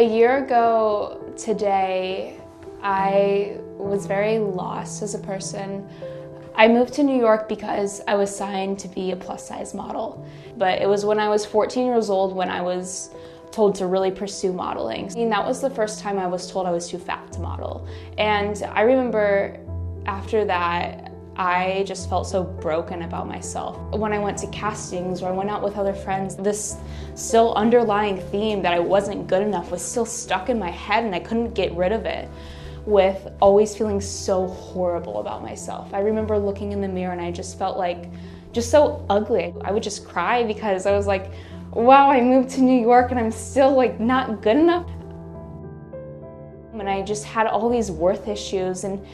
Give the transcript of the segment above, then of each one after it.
A year ago today, I was very lost as a person. I moved to New York because I was signed to be a plus-size model. But it was when I was 14 years old when I was told to really pursue modeling. And that was the first time I was told I was too fat to model. And I remember after that, I just felt so broken about myself. When I went to castings or I went out with other friends, this still underlying theme that I wasn't good enough was still stuck in my head, and I couldn't get rid of it, with always feeling so horrible about myself. I remember looking in the mirror and I just felt like just so ugly. I would just cry because I was like, wow, I moved to New York and I'm still like not good enough. And I just had all these worth issues, and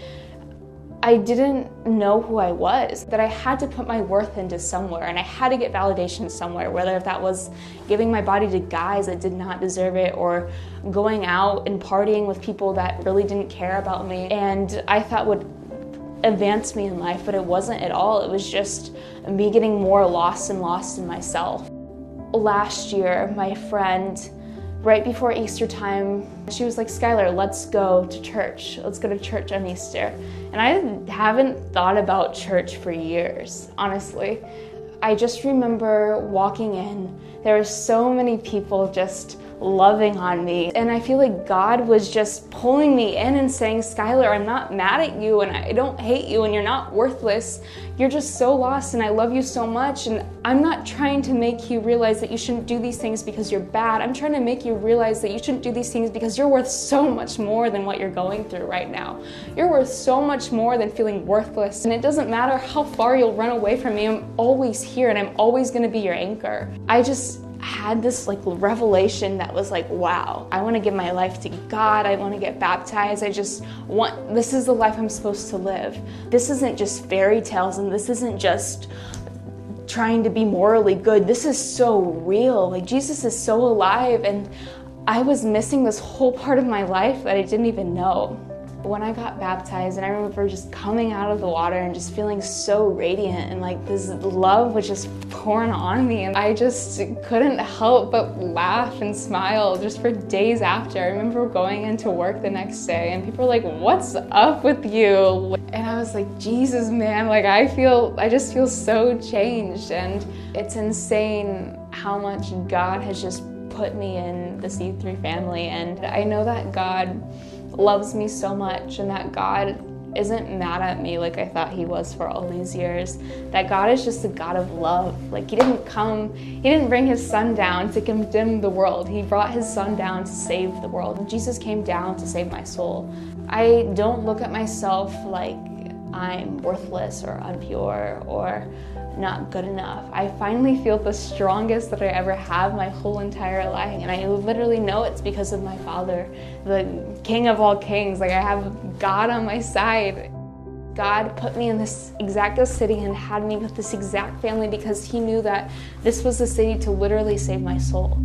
I didn't know who I was, that I had to put my worth into somewhere, and I had to get validation somewhere, whether that was giving my body to guys that did not deserve it, or going out and partying with people that really didn't care about me and I thought would advance me in life, but it wasn't at all. It was just me getting more lost and lost in myself. Last year, my friend, right before Easter time, she was like, Skylar, let's go to church. Let's go to church on Easter. And I haven't thought about church for years, honestly. I just remember walking in, there were so many people just loving on me. And I feel like God was just pulling me in and saying, Skylar, I'm not mad at you and I don't hate you and you're not worthless. You're just so lost and I love you so much. And I'm not trying to make you realize that you shouldn't do these things because you're bad. I'm trying to make you realize that you shouldn't do these things because you're worth so much more than what you're going through right now. You're worth so much more than feeling worthless. And it doesn't matter how far you'll run away from me. I'm always here and I'm always gonna be your anchor. I just had this like revelation that was like, wow, I want to give my life to God. I want to get baptized. This is the life I'm supposed to live. This isn't just fairy tales, and this isn't just trying to be morally good. This is so real. Like, Jesus is so alive, and I was missing this whole part of my life that I didn't even know. When I got baptized, and I remember just coming out of the water and just feeling so radiant, and like this love was just pouring on me, and I just couldn't help but laugh and smile just for days after. I remember going into work the next day and people were like, what's up with you? And I was like, Jesus, man, like I just feel so changed. And it's insane how much God has just put me in the C3 family. And I know that God loves me so much, and that God isn't mad at me like I thought he was for all these years. That God is just a God of love. Like he didn't bring his son down to condemn the world. He brought his son down to save the world. Jesus came down to save my soul. I don't look at myself like I'm worthless or unpure or not good enough. I finally feel the strongest that I ever have my whole entire life. And I literally know it's because of my Father, the King of all kings. Like I have God on my side. God put me in this exact city and had me with this exact family because he knew that this was the city to literally save my soul.